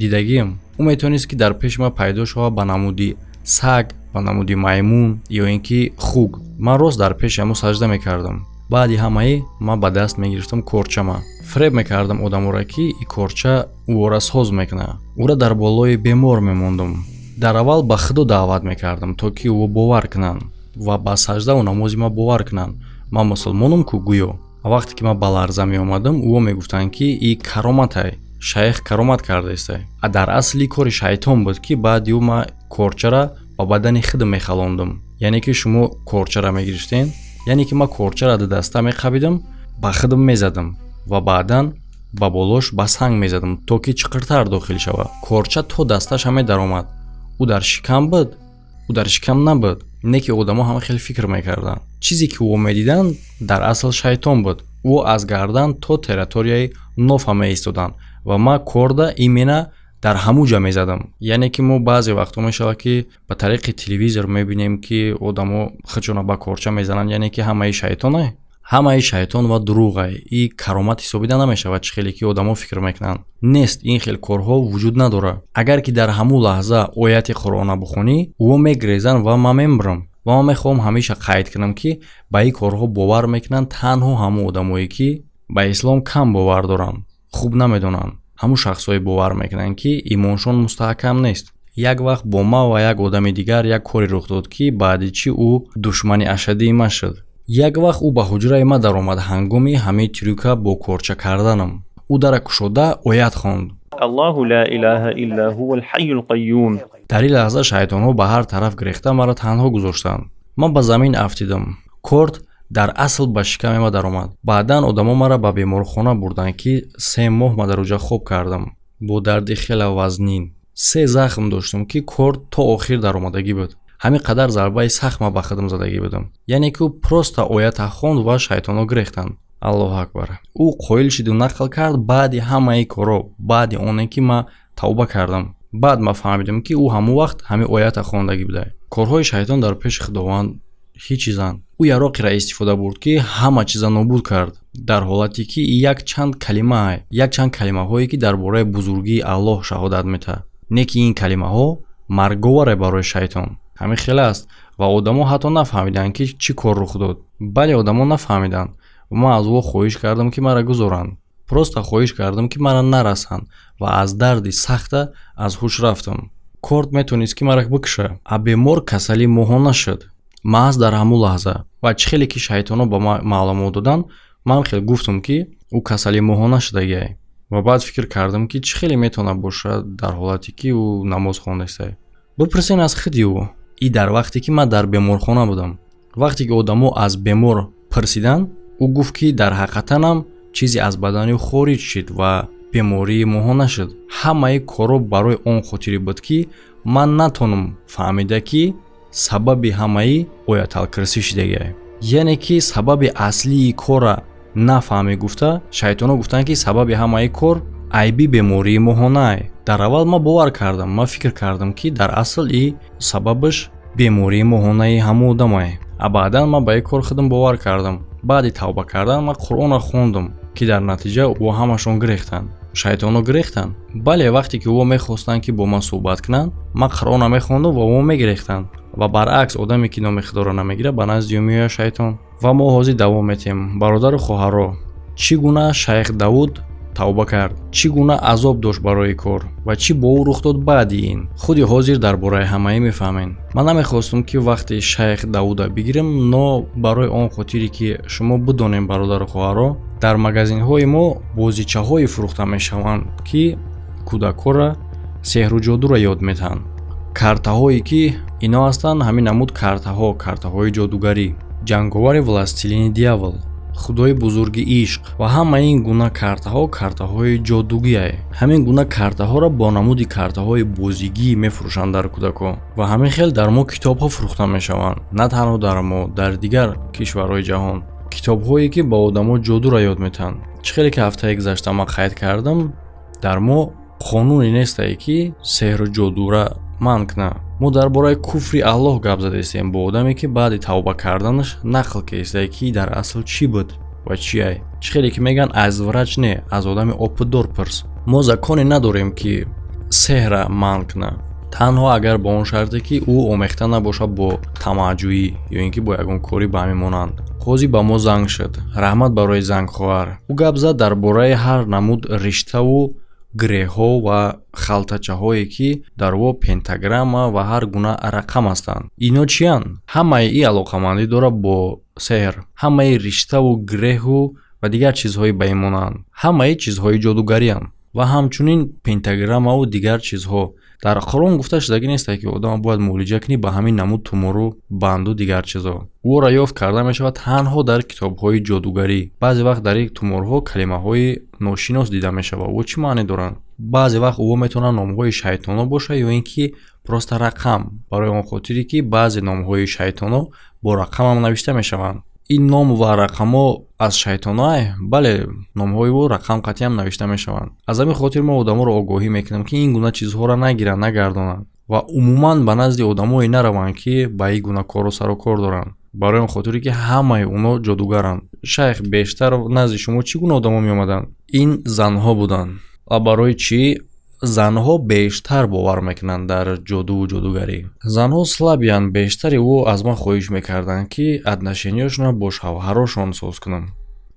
дидагием, ӯ метавонист ки дар пеши ман пайдо шавад ба намуди саг, ба намуди маймун ё ин ки хуг. ман рост дар пеши ҳамон сажда мекардам. баъди ҳамаи ман ба даст мегирифтам корчама. фреб мекардам одаморо ки и корча ӯро соз мекунад. ӯро дар болои бемор мемондам. дар аввал ба худо даъват мекардам то ки ӯ бовар кунанд ва ба саждаву намози ман бовар кунанд. ман мусулмонам ку гӯё. вақте ки ман ба ларза меомадам, ӯ мегуфтанд ки и кароматай, шайх каромат кардааст. дар асли кори шайтон буд ки баъди ӯ ман корчара ба бадани худам мехалондам. яъне ки шумо корчара мегирифтен, яъне ки ман корчара ду даста меқабидам, ба худам мезадам ва баъдан ба болош ба санг мезадам то ки чиқиртар дохил шавад. корча то дасташа медаромад. ӯ дар шикам буд, ӯ дар шикам набуд. не ки одамо ҳама хеле фикр мекарданд. чизе ки ӯ медиданд дар асл шайтон буд. ӯ аз гардан то территорияи нофа меистоданд ва ман корда имена дар ҳамуҷа мезадам. яъне ки мо баъзе вақтҳо мешавад ки ба тариқи телевизор мебинем ки одамо худшона ба корча мезананд, яъне ки ҳамаи шайтоне. ҳамаи шайтон ва дурӯғай. и каромат ҳисобида намешавад чӣ хеле ки одамо фикр мекунанд. нест, ин хел корҳо вуҷуд надорад. агар ки дар ҳамун лаҳза ояти қуръона бихонӣ, ӯ мегрезанд ва ман мемирам. ва ман мехоҳам ҳамеша қайд кунам ки ба ин корҳо бовар мекунанд танҳо ҳамон одамое ки ба ислом кам бовар доранд, хуб намедонанд. ҳамун шахсҳое бовар мекунанд ки имоншон мустаҳкам нест. як вақт бо ман ва як одами дигар як коре рух дод ки баъди чӣ ӯ душмани ашадии ман шуд. як вақт ӯ ба ҳуҷраи ман даромад ҳангоми ҳамаи трюка бо корча карданам. ӯ дара кушода оят хонд. Аллоҳу ла илаҳа илля ҳувал ҳайюл қайюм. дар ин лаҳза шайтонҳо ба ҳар тараф гирехта маро танҳо гузоштанд. ман ба замин афтидам. корт дар асл ба шикаме ман даромад. баъдан одамо маро ба беморхона бурданд ки 3 моҳ ман дар оҷа хоб кардам бо дарди хеле вазнин. 3 захм доштам ки корт то охир даромадагӣ буд. ҳамин қадар зарбаи сахт ма ба худам задагӣ будам. Яъне ки ӯ просто оята хонд ва шайтоно гирехтанд. Аллоҳу акбар. Ӯ қоил шиду нақл кард баъди ҳамаи коро, баъди оне ки ма тавба кардам. баъд ма фаҳмидам ки ӯ ҳамон вақт ҳамин оята хондагӣ буда. Корҳои шайтон дар пеши Худованд ҳеҷ чизанд. Ӯ яроқиро истифода бурд ки ҳама чиза нобуд кард, дар ҳолате ки якчанд калимаҳое ки дар бораи бузургии Аллоҳ шаҳодат метаҳад. Не ки ин калимаҳо марговаре барои шайтон. Ҳамин хел аст ва одамо ҳатто нафаҳмиданд ки чӣ кор рух дод. Бале одамо нафаҳмиданд. Ман аз ӯ хоҳиш кардам ки мара гузоранд. Просто хоҳиш кардам ки мара нарасанд ва аз дарди сахта аз ҳуш рафтам. Корд метавонист ки мара бикуша. А бемор касали моҳона шуд. Маҳз дар ҳамун лаҳза ва чӣ хеле ки шайтоно ба ма маълумот доданд, ман хел гуфтам ки ӯ касали моҳона шудагиай. Ва баъд фикр кардам ки чӣ хеле метавонад бошад дар ҳолате ки ӯ намоз хондааст. Бипурсен аз худи ӯ. И дар вақте ки ман дар беморхона будам. Вақте ки одамо аз бемор пурсиданд, ӯ гуфт ки дар ҳақиқатанам чизе аз бадани ӯ хориҷ шуд ва бемории моҳона шуд. Ҳамаи коро барои он хотире буд ки ман натонам фаҳмида ки сабаби ҳамаи ояталкурсӣ шудагиай. Яъне ки сабаби аслии кора нафаҳме гуфта, шайтоно гуфтанд ки сабаби ҳамаи кор айби бемории моҳонае. Дар аввал ман бовар кардам, ман фикр кардам ки дар асл и сабабаш бемории моҳонаи ҳамон одамае. А баъдан ман ба ин кор худам бовар кардам. Баъди тавба кардан ман Қуръонро хондам ки дар натиҷа ӯ ҳамашон гирехтанд. Шайтоно гирехтанд. Бале вақте ки ӯ мехостанд ки бо ман суҳбат кунанд, ман Қуръонро мехондам ва ӯ мегирехтанд. Ва баръакс одаме ки номи Худоро намегирад ба назди ӯ меояд шайтон. Ва мо ҳозир давом метем. Бародару хоҳаро, чӣ гуна шайх Давуд тавба кард, чӣ гуна азоб дошт барои кор ва чӣ бо ӯ рух дод баъди ин. Худи ҳозир дар бораи ҳамаи мефаҳмем. Ман намехостам ки вақти шайх Давуда бигирем, но барои он хотире ки шумо бидонем бародару хоҳаро, дар магазинҳои мо бозичаҳое фурӯхта мешаванд ки кӯдакҳоро сеҳру ҷодуро ёд метаҳанд. Картаҳое ки ино ҳастанд ҳамин намуд картаҳои ҷодугарӣ, ҷанговари властилини дьявол, худои бузурги ишқ ва ҳама ин гуна картаҳои ҷодугие. Ҳамин гуна картаҳоро бо намуди картаҳои бозигӣ мефурӯшанд дар кӯдакҳо. Ва ҳамин хел дар мо китобҳо фурӯхта мешаванд. На танҳо дар мо, дар дигар кишварҳои ҷаҳон. Китобҳое ки ба одамо ҷодуро ёд метаҳанд. Чӣ хеле ки ҳафтаи гузашта ман қайд кардам, дар мо қонуне нестае ки сеҳру ҷодура манъ куна. Мо дар бораи куфри Аллоҳ гап задаистем бо одаме ки баъди тавба карданаш нақл кардааст ки дар асл чӣ буд ва чӣ ай. Чӣ хеле ки мегӯянд аз врач не, аз одами опитдор пурс. Мо законе надорем ки сеҳра манъ куна. танҳо агар бо он шарте ки ӯ омехта набошад бо тамаҷҷӯӣ ё ин ки бо ягон кори ба ҳамин монанд. ҳозир ба мо занг шуд. Раҳмат барои зангхоҳар. Ӯ гап зад дар бораи ҳар намуд риштаву греҳҳо ва халтачаҳое ки дар во пентаграмма ва ҳар гуна рақам ҳастанд. Ино чиянд? Ҳамаи ин алоқамандӣ дорад бо сеҳр. Ҳамаи риштаву греҳу ва дигар чизҳои ба ин монанд. Ҳамаи чизҳои ҷодугарианд. Ва ҳамчунин пентаграммаву дигар чизҳо. Дар Қуръон гуфта шудагӣ нест ки одам бояд муолиҷа кунӣ ба ҳамин намуд тумору банду дигар чизҳо. Ӯро ёфт карда мешавад танҳо дар китобҳои ҷодугарӣ. Баъзе вақт дар ин туморҳо калимаҳои ношинос дида мешавад. Ӯ чӣ маъне доранд? Баъзе вақт ӯ метавонад номҳои шайтоно бошад ё ин ки просто рақам. Барои он хотире ки баъзе номҳои шайтоно бо рақамам навишта мешаванд. ин ном ва рақамо аз шайтонаe? Бале, номҳои ӯ рақам қатъиан навишта мешаванд. Аз ҳамин хотир мо одаморо огоҳӣ мекунем ки ин гуна чизҳоро нагиранд, нагардонанд ва умуман ба назди одамое нараванд ки ба ин гуна кору сару кор доранд. Барои он хотире ки ҳамаи онҳо ҷодугаранд. Шайх бештар назди шумо чӣ гуна одамо меомаданд? Ин занҳо буданд. Ва барои чӣ занҳо бештар бовар мекунанд дар ҷодуву ҷодугарӣ? Занҳо слабиянд. Бештари ӯ аз ман хоҳиш мекарданд ки аднашиниашонро бо шавҳарашон соз кунам.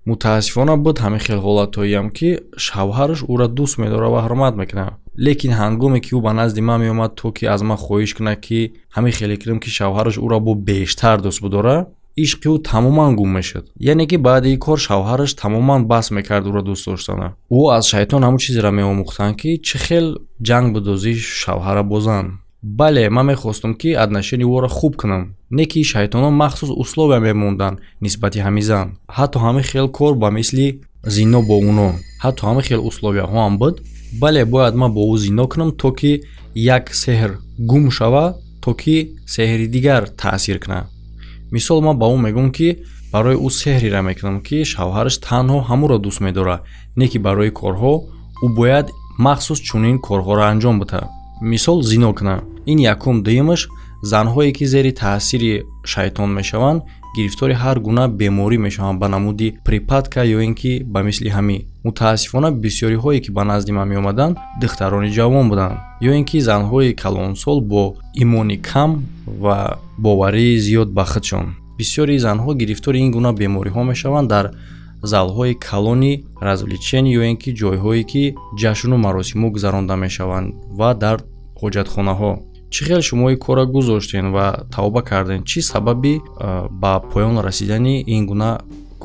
Мутаассифона буд ҳамин хел ҳолатҳоям ки шавҳараш ӯро дӯст медорад ва ҳурмат мекунад. Лекин ҳангоме ки ӯ ба назди ман меомад то ки аз ман хоҳиш кунад ки ҳамин хеле кунам ки шавҳараш ӯро бо бештар дӯст бидорад, ишқи ӯ тамоман гум мешуд. Яъне ки баъди ин кор шавҳараш тамоман бас мекард ӯро дӯст доштана. Ӯ аз шайтон ҳамон чизеро меомӯхтанд ки чӣ хел ҷанг бидозӣ шавҳара бо зан. Бале, ман мехостам ки аднашини ӯро хуб кунам. Не ки шайтонон махсус условия мемонданд нисбати ҳамин зан. Ҳатто ҳамин хел кор ба мисли зино бо уно. Ҳатто ҳамин хел условияҳо ҳам буд. Бале, бояд ман бо ӯ зино кунам то ки як сеҳр гум шава, то ки сеҳри дигар таъсир кунад. мисол ман ба ӯ мегӯм ки барои ӯ сеҳриро мекунам ки шавҳараш танҳо ҳамуро дӯст медорад, не ки барои корҳо ӯ бояд махсус чунин корҳоро анҷом бидиҳад. мисол зино кунад. ин якум. дуюмаш занҳое ки зери таъсири шайтон мешаванд гирифтори ҳар гуна беморӣ мешаванд ба намуди припадка ё ин ки ба мисли ҳамин. мутаассифона бисёриҳое ки ба назди ман меомаданд духтарони ҷавон буданд ё ин ки занҳои калонсол бо имони кам ва боварии зиёд ба худшон. бисёри занҳо гирифтори ин гуна бемориҳо мешаванд дар залҳои калони развлечения ё ин ки ҷойҳое ки ҷашну маросимҳо гузаронда мешаванд ва дар ҳоҷатхонаҳо. чӣ хел шумо ин корро гузоштен ва тавба карден? чӣ сабаби ба поён расидани ин гуна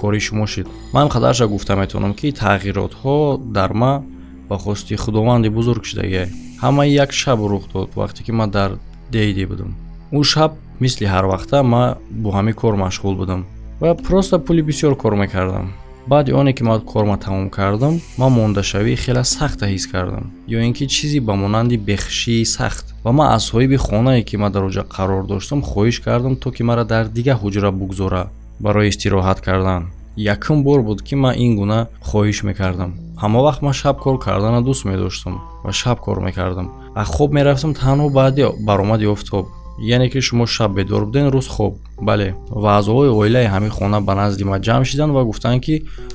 кори шумо шуд? ман қадарша гуфта метавонам ки тағйиротҳо дар ман ба хости худованди бузург шудагӣ. ҳамаи як шаб рух дод вақте ки ман дар дейдӣ будам. ӯ шаб мисли ҳар вақта ман бо ҳамин кор машғул будам ва просто пули бисёр кор мекардам. баъди оне ки ман корма тамом кардам, ман мондашавии хеле сахта ҳис кардам ё ин ки чизи ба монанди бехушии сахт ва ман аз соҳиби хонае ки ман дар оҷа қарор доштам хоҳиш кардам то ки маро дар дигар ҳуҷра бугзора барои истироҳат кардан. якум бор буд ки ман ин гуна хоҳиш мекардам. ҳама вақт ман шаб кор кардана дӯст медоштам ва шаб кор мекардам. аз хоб мерафтам танҳо баъди баромади офтоб, яъне ки шумо шаб бедор буден, рӯз хоб. бале, ва аъзои оилаи ҳамин хона ба назди ман ҷамъ шиданд ва гуфтанд ки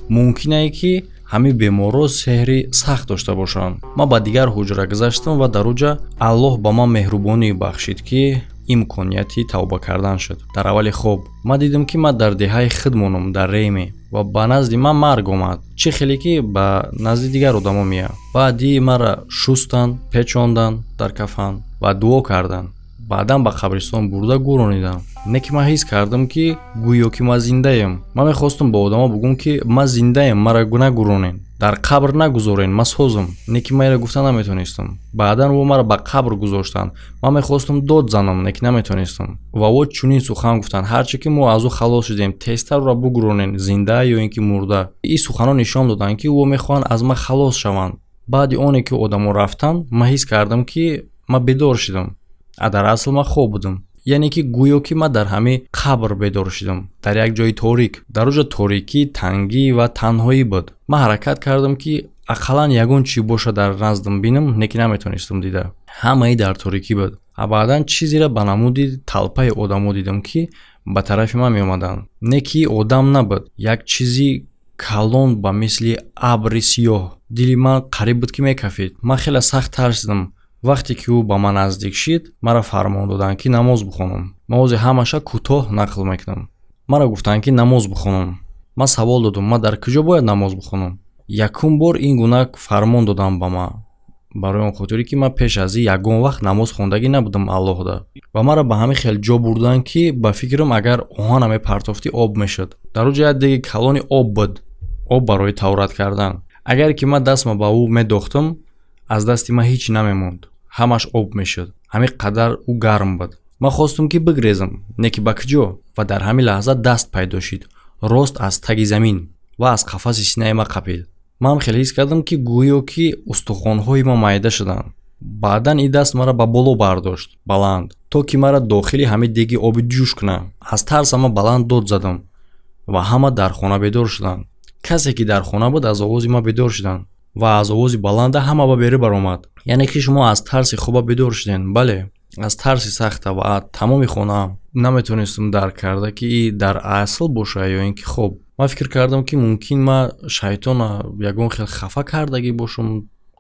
мумкинае ки ҳамин беморро сеҳри сахт дошта бошанд. ман ба дигар ҳуҷра гузаштам ва дар оҷа аллоҳ ба ман меҳрубонӣ бахшид ки имконияти тавба кардан шуд. дар аввали хоб ман дидам ки ман дар деҳаи худ монам, дар рейме, ва ба назди ман марг омад. чӣ хеле ки ба назди дигар одамо меяд. баъди маро шустанд, печонданд дар кафан ва дуо карданд. баъдан ба қабристон бурда гӯронидам. не ки ман ҳис кардам ки гӯё ки ман зиндаем. ман мехостам ба одамо бигӯм ки ман зиндаем, маро нагӯронен, дар қабр нагузорен, ман созам. не ки ман иро гуфта наметонистам. баъдан во маро ба қабр гузоштанд. ман мехостам дод занам, не ки наметонистам. ва во чунин сухан гуфтанд: ҳарчи ки мо аз ӯ халос шудем, тезтар ӯро бугӯронен, зинда ё ин ки мурда. ин суханон нишон доданд ки ӯ мехоҳанд аз ман халос шаванд. баъди оне ки одамо рафтанд, ман ҳис кардам ки ман бедор шудам. дар асл ман хоб будам. яъне ки гӯё ки ман дар ҳамин қабр бедор шудам, дар як ҷои торик. дар оҷа торикӣ, тангӣ ва танҳоӣ буд. ман ҳаракат кардам ки ақаллан ягон чӣ боша дар наздам бинам, не ки наметонистам дида. ҳамаи дар торикӣ буд. баъдан чизеро ба намуди талпаи одамо дидам ки ба тарафи ман меомаданд. не ки одам набуд, як чизи калон ба мисли абри сиёҳ. дили ман қариб буд ки мекафид. ман хеле сахт тарсидам. вақте ки ӯ ба ман наздик шид, маро фармон доданд ки намоз бихонам. намози ҳамаша кӯтоҳ нақл мекунам. маро гуфтанд ки намоз бихонам. ман савол додам: ман дар куҷо бояд намоз бихонам? якум бор ин гуна фармон доданд ба ман, барои он хотире ки ман пеш аз ин ягон вақт намоз хондагӣ набудам аллоҳда. ва маро ба ҳамин хел ҷо бурданд ки ба фикрам агар оҳана мепартофтӣ об мешуд. дар оҷа як деги калони об буд, об барои таврат кардан. агар ки ман дастма ба ӯ медохтам, аз дасти ман ҳеҷ намемонд. ҳамаш об мешуд. ҳамин қадар ӯ гарм буд. ман хостам ки бигрезам, не ки ба куҷо. ва дар ҳамин лаҳза даст пайдо шид, рост аз таги замин, ва аз қафаси синаи ман қапид. ман хеле ҳис кардам ки гӯё ки устухонҳои ман майда шуданд. баъдан ин даст маро ба боло бардошт, баланд, то ки маро дохили ҳамин деги оби ҷӯш кунад. аз тарса ман баланд дод задам ва ҳама дар хона бедор шуданд. касе ки дар хона буд аз овози ман бедор шуданд ва аз овози баланда ҳама ба берӣ баромад. яъне ки шумо аз тарси хуба бедор шуден. бале, аз тарси сахта. ва тамоми хона наметонистам дарк карда ки ин дар асл боша ё ин ки хоб. ман фикр кардам ки мумкин ман шайтона ягон хел хафа кардагӣ бошам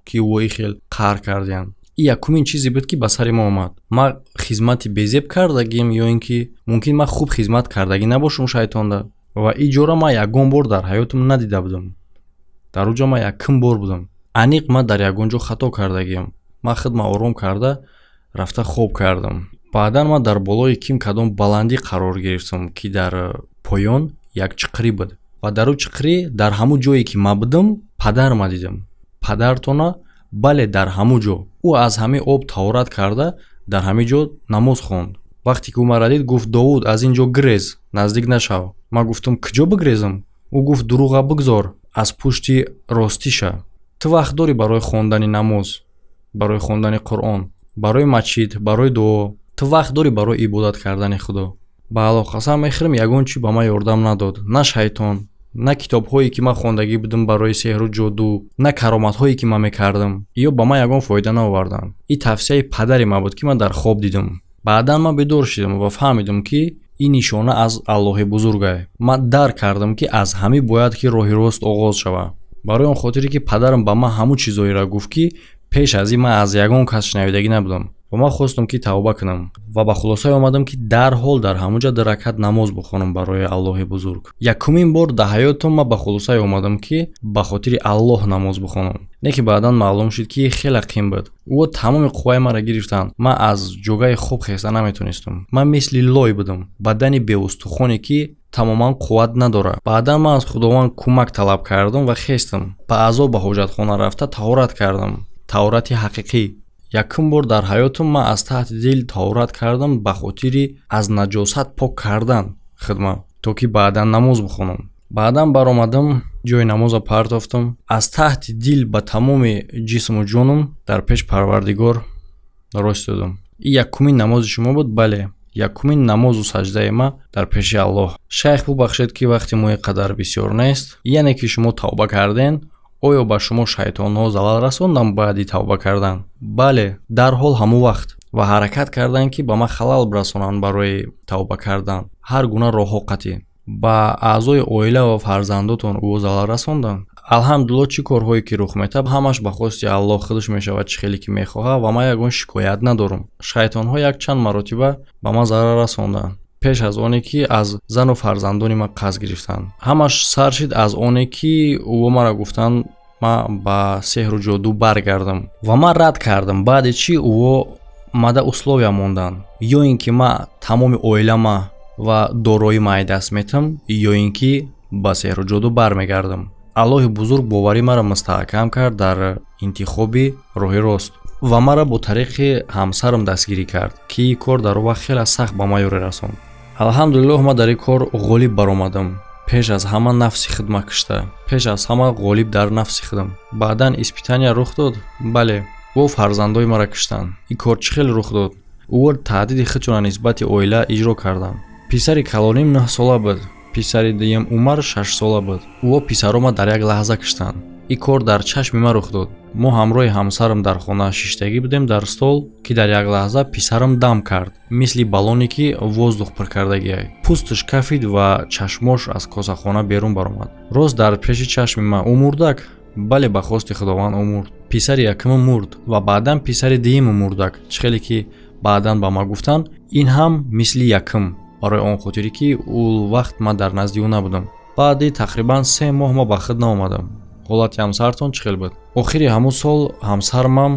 ки вои хел қаҳр кардиям. ин якумин чизе буд ки ба сари ма омад. ман хизмати безеб кардагим ё ин ки мумкин ман хуб хизмат кардагӣ набошам шайтонда. ва ин ҷора ман ягон бор дар ҳаётам надида будам. дар оҷа ман якум бор будам. аниқ ман дар ягон ҷо хато кардагиам. ман худма ором карда рафта хоб кардам. баъдан ман дар болои ким кадом баландӣ қарор гирифтам ки дар поён як чиқрӣ буд. ва дар ӯ чиқрӣ дар ҳамун ҷое ки ман будам падарма дидам. падартона? бале, дар ҳамун ҷо. ӯ аз ҳамин об таврат карда дар ҳамин ҷо намоз хонд. вақте ки ӯ маро дид гуфт: довуд, аз ин ҷо гирез, наздик нашав. ман гуфтам: куҷо бигрезам? ӯ гуфт: дуруға бигзор, аз пушти ростиша. ту вақт дорӣ барои хондани намоз, барои хондани Қуръон, барои масҷид, барои дуо? ту вақт дорӣ барои ибодат кардани худо? ба Аллоҳ қасам мехӯрам, ягон чӣ ба ман ёрдам надод. На шайтон, на китобҳое ки ман хондагӣ будам барои сеҳру ҷоду, на кароматҳое ки ман мекардам, ё ба ман ягон фоида наовардан. Ин тавсияи падари ман буд, ки ман дар хоб дидам. Баъдан ман бедор шидам ва фаҳмидам, ки ин нишона аз Аллоҳи бузург ай. Ман дарк кардам, ки аз ҳамӣ бояд ки роҳи рост оғоз шава. Барои он хотире, ки падарам ба ман ҳамун чизҳоеро гуфт, ки пеш аз ин ман аз ягон кас шунавидагӣ набудам. ва ман хостам, ки тавба кунам ва ба хулосае омадам, ки дарҳол дар ҳамунҷа 2 ракат намоз бихонам барои Аллоҳи бузург. Якумин бор дар ҳаётам ман ба хулосае омадам, ки ба хотири Аллоҳ намоз бихонам. Не ки баъдан маълум шуд, ки хеле қим буд. Ӯ тамоми қувваи маро гирифтанд. Ман аз ҷогаи хоб хеста наметонистам. Ман мисли лой будам, бадани беустухоне, ки тамоман қувват надорад. Баъдан ман аз худованд кӯмак талаб кардам ва хестам. Ба азоб ба ҳоҷатхона рафта таҳорат кардам. Таҳорати ҳақиқӣ. Якум бор дар ҳаётам ман аз таҳти дил таҳорат кардам ба хотири аз наҷосат пок кардан хидмат, то ки баъдан намоз бихонам. Баъдан баромадам, ҷои намоза партофтам. Аз таҳти дил ба тамоми ҷисму ҷонам дар пеш Парвардигор ростодам. Ин якумин намози шумо буд? Бале, якумин намозу саҷдаи ман дар пеши Аллоҳ. Шайх бубахшед, ки вақти мо ин қадар бисёр нест. Яъне ки шумо тавба карден, оё ба шумо шайтонҳо залал расонданд баъди тавба кардан? Бале, дарҳол ҳамон вақт ва ҳаракат карданд, ки ба ман халал расонанд барои тавба кардан. ҳар гуна роҳҳо қатъӣ. ба аъзои оила ва фарзандотон ӯ залал расонданд? алҳамдулиллоҳ, чӣ корҳое ки рух метаб, ҳамаш ба хости Аллоҳ худаш мешавад чӣ хеле ки мехоҳад ва ман ягон шикоят надорам. Шайтонҳо якчанд маротиба ба ман зарар расонданд, пеш аз оне ки аз зану фарзандони ман қарз гирифтанд. Ҳамаш сар шид аз оне ки ӯ мара гуфтанд ман ба сеҳру ҷоду баргардам ва ман рад кардам. Баъди чӣ ӯ мада условия монданд, ё ин ки ман тамоми оилама ва дороима ай даст метам, ё ин ки ба сеҳру ҷоду бармегардам. Аллоҳи бузург бовари маро мустаҳкам кард дар интихоби роҳи рост ва маро бо тариқи ҳамсарам дастгирӣ кард, ки ин кор дар он вақт хеле сахт ба ман ёре расонд. алҳамдулиллоҳ, ман дар ин кор ғолиб баромадам. пеш аз ҳама нафси хидмат кашта, пеш аз ҳама ғолиб дар нафси худам. Баъдан испитания рух дод. Бале, ӯ фарзандои маро каштанд. ин кор чӣ хел рух дод? ӯ таҳдиди худшонро нисбати оила иҷро карданд. писари калоним 9 сола буд, писари дуюм Умар 6 сола буд. ӯ писарома дар як лаҳза каштанд. ин кор дар чашми ман рух дод. мо ҳамроҳи ҳамсарам дар хона шиштагӣ будем дар стол, ки дар як лаҳза писарам дам кард, мисли баллоне ки воздух пур кардагиай. пӯсташ кафид ва чашмош аз косахона берун баромад. рост дар пеши чашми ман. ӯ мурдак? Бале, ба хости худованд ӯ мурд. писари якумам мурд ва баъдан писари дуюмам мурдак. чӣ хеле ки баъдан ба ман гуфтанд, ин ҳам мисли якум. барои он хотире ки ӯ вақт ман дар назди ӯ набудам. баъди тақрибан 3 моҳ ман ба худ наомадам. ҳолати ҳамсартон чӣ хел буд? охири ҳамун сол ҳамсарам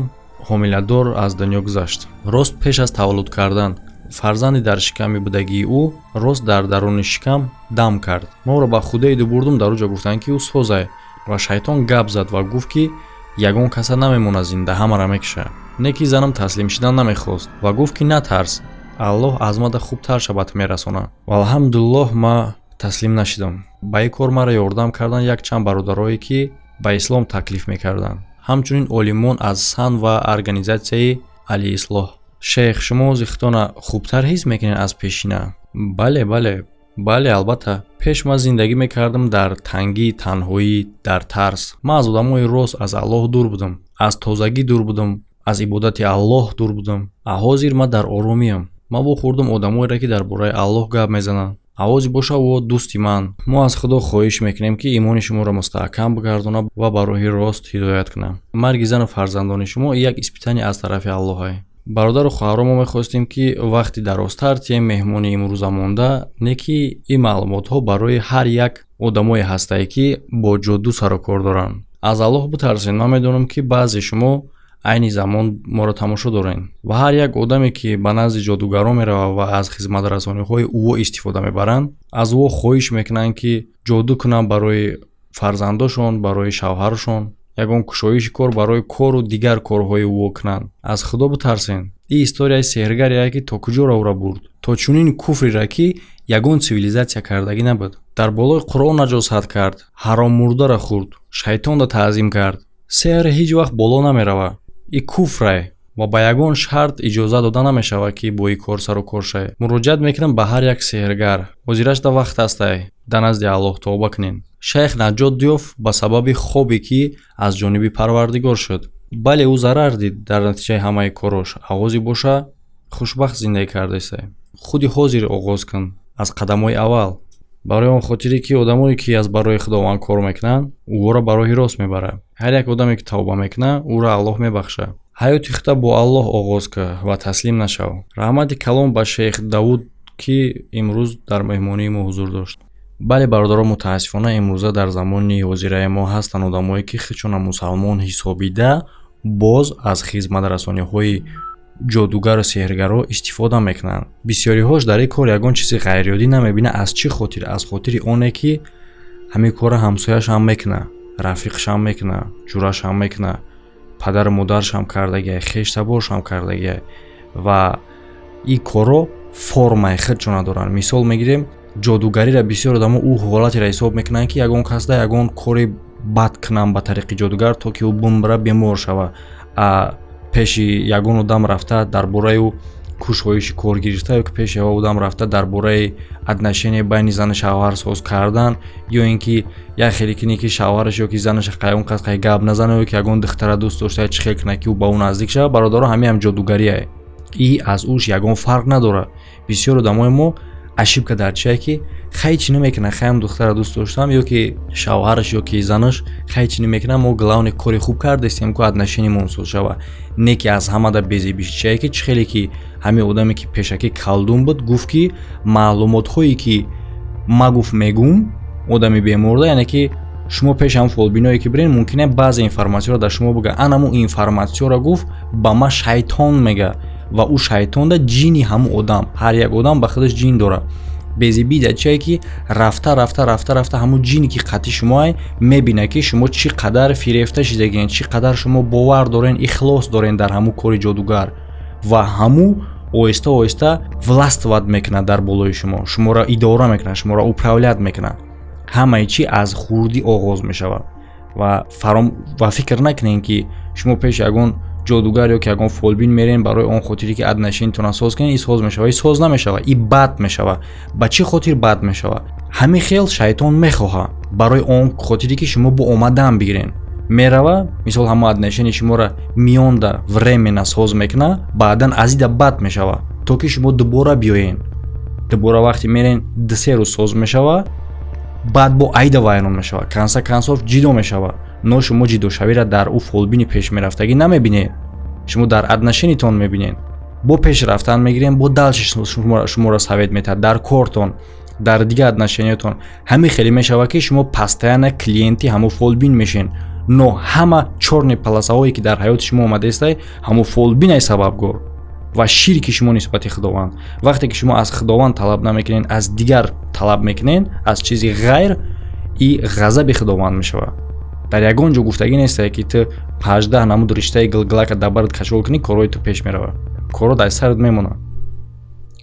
ҳомиладор аз дунё гузашт. рост пеш аз таваллуд кардан, фарзанди дар шиками будагии ӯ рост дар даруни шикам дам кард. моро ба худоиду бурдум, дар уҷа гуфтанд, ки ӯ созай ва шайтон гап зад ва гуфт, ки ягон каса намемонад зинда, ҳамаро мекаша. не ки занам таслим шидан намехост ва гуфт, ки натарс, Аллоҳ аз мада хубтар шабат мерасонад. ва алҳамдулиллоҳ, ман таслим нашидам. ба ин кор маро ёрдам карданд якчанд бародарое, ки ба ислом таклиф мекарданд. ҳамчунин олимон аз сан ва организатсияи алислоҳ. шейх, шумо ози худтона хубтар ҳис мекунед аз пешина? Бале, албатта. пеш ман зиндагӣ мекардам дар тангӣ, танҳоӣ, дар тарс. ман аз одамои рост, аз Аллоҳ дур будам, аз тозагӣ дур будам, аз ибодати Аллоҳ дур будам. ҳозир ман дар оромиям. ман вохӯрдам одамоеро, ки дар бораи Аллоҳ гап мезананд. авози боша ӯ дӯсти ман. мо аз худо хоҳиш мекунем, ки имони шуморо мустаҳкам бигардонад ва ба роҳи рост ҳидоят кунад. марги зану фарзандони шумо як испитание аз тарафи Аллоҳ ай. бародару хоҳаро, мо мехостем, ки вақти дарозтар тием меҳмони имрӯза монда, не ки ин маълумотҳо барои ҳар як одамое ҳастае, ки бо ҷоду сару кор доранд. аз Аллоҳ битарсед. ман медонам, ки баъзе шумо айни замон моро тамошо дорен ва ҳар як одаме, ки ба назди ҷодугарон меравад ва аз хизматрасониҳои ӯ истифода мебаранд, аз ӯ хоҳиш мекунанд, ки ҷоду кунанд барои фарзандошон, барои шавҳарашон, ягон кушоиши кор барои кору дигар корҳои ӯ кунанд. аз худо битарсен. ин историяи сеҳргаре, ки то куҷоро ӯро бурд, то чунин куфреро, ки ягон цивилизатсия кардагӣ набуд. дар болои Қуръон наҷосат кард, ҳароммурдара хӯрд, шайтонро таъзим кард. сеҳр ҳеҷ вақт боло намерава. ин куфрай ва ба ягон шарт иҷоза дода намешавад ки бо ин кор сару кор шавед. Муроҷиат мекунем ба ҳар як сеҳргар. ҳозирашда вақт астай дар назди Аллоҳ тавба кунем. Шайх наҷот ёфт ба сабаби хобе ки аз ҷониби Парвардигор шуд. бале ӯ зарар дид дар натиҷаи ҳамаи корош. авози боша хушбахт зиндаги кардааст. худи ҳозир оғоз кун аз қадамҳои аввал. барои он хотире ки одамое ки аз барои худованд кор мекунанд ӯро ба роҳи рост мебарад. ҳар як одаме ки тавба мекунад ӯро Аллоҳ мебахшад. ҳаёти худа бо Аллоҳ оғоз кун ва таслим нашав. раҳмати калом ба шейх Давуд ки имрӯз дар меҳмонии мо ҳузур дошт. бале бародарон, мутаассифона имрӯза дар замони ҳозираи мо ҳастанд одамое ки худшона мусалмон ҳисобида боз аз хизматрасониҳои ҷодугару сеҳргаро истифода мекунанд. бисёриҳош дар ин кор ягон чизи ғайриёдӣ намебинад. аз чӣ хотир? аз хотири оне ки ҳамин кора ҳамсояш ҳам мекунад, рафиқш ҳам мекунад, ҷураш ҳам мекунад, падару модарш ҳам кардагиай, хештабош ҳам кардагиай ва ин коро формаи худшона доранд. мисол мегирем, ҷодугариро бисёр одамо ӯ ҳолатеро ҳисоб мекунанд ки ягон касда ягон кори бад кунанд ба тариқи ҷодугар, то ки ӯ бимра бемор шавад. пеши ягон одам рафта дар бораи ӯ кушоиши кор гирифта, ё ки пеши ягон одам рафта дар бораи отношение байни зану шавҳар соз кардан, ё ин ки як хеле кине ки шавҳараш ё ки занаш қайён кас қай гап назана, ё ки ягон духтара дӯст дошта чӣ хел кунад ки ӯ ба ӯ наздик шавад. бародаро, ҳамин ҳам ҷодугарие. и аз ӯш ягон фарқ надорад. бисёр одамои мо ашибка дар чие ки хай чӣ намекунад, хайм духтара дӯст доштам, ё ки шавҳараш ё ки занаш хай чӣ намекунад, мо главне кори хуб кардастем ки отношениямон соз шавад. не ки аз ҳамада безебиш чие ки чӣ хеле ки ҳамин одаме ки пешакӣ калдун буд гуфт ки маълумотҳое ки ма гуфт мегум одами беморда, яъне ки шумо пеш ҳам фолбиное ки бирен мумкин е баъзе информатсияро дар шумо бига. анаму информатсияро гуфт ба ма шайтон мега ва ӯ шайтонда ҷини ҳамун одам. ҳар як одам ба худаш ҷин дорад. безибида чие ки рафта ҳамун ҷине ки қати шумоай мебина ки шумо чӣ қадар фирефта шидагин, чӣ қадар шумо бовар дорен, ихлос дорен дар ҳамун кори ҷодугар ва ҳамун оҳиста оҳиста властват мекунад дар болои шумо, шуморо идора мекунад, шуморо управлят мекунад. ҳамаи чӣ аз хурдӣ оғоз мешавад ва фикр накунед ки шумо пеш ягон ҷодугар ё ки ягон фолбин мерен барои он хотире ки отношениятонро соз кунед. ин соз мешавад, ин соз намешавад, ин бад мешавад. ба чӣ хотир бад мешавад? ҳамин хел шайтон мехоҳад барои он хотире ки шумо бо омадан бигирен. мерава мисол ҳамон отношенияи шуморо миёнда временно соз мекунад, баъдан аз ида бад мешавад, то ки шумо дубора биёен. дубора вақте мерен дусе рӯз соз мешавад, баъд бо айда вайрон мешавад, консов ҷидо мешавад. но шумо ҷидошавиро дар ӯ фолбини пешмерафтагӣ намебинед, шумо дар отношениятон мебинед. бо пешрафтан мегирем, бо далши шуморо совет метад, дар кортон, дар дигар отношениятон ҳамин хеле мешавад ки шумо постоянно клиенти ҳамун фолбин мешен. но ҳама чорни полосаҳое ки дар ҳаёти шумо омадаистай ҳамун фолбинай сабабгор ва ширки шумо нисбати худованд. вақте ки шумо аз худованд талаб намекунед, аз дигар талаб мекунед, аз чизи ғайр, и ғазаби худованд мешавад. дар ягон ҷо гуфтагӣ нестае ки ту 18 намуд риштаи гилгилака дар барат кашол кунӣ, корҳои ту пеш меравад, корҳо дар сарат мемонад.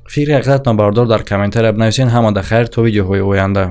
фикри ҳақиқатон бародор дар комментария бинависен. ҳамада хайр то видеоҳои оянда.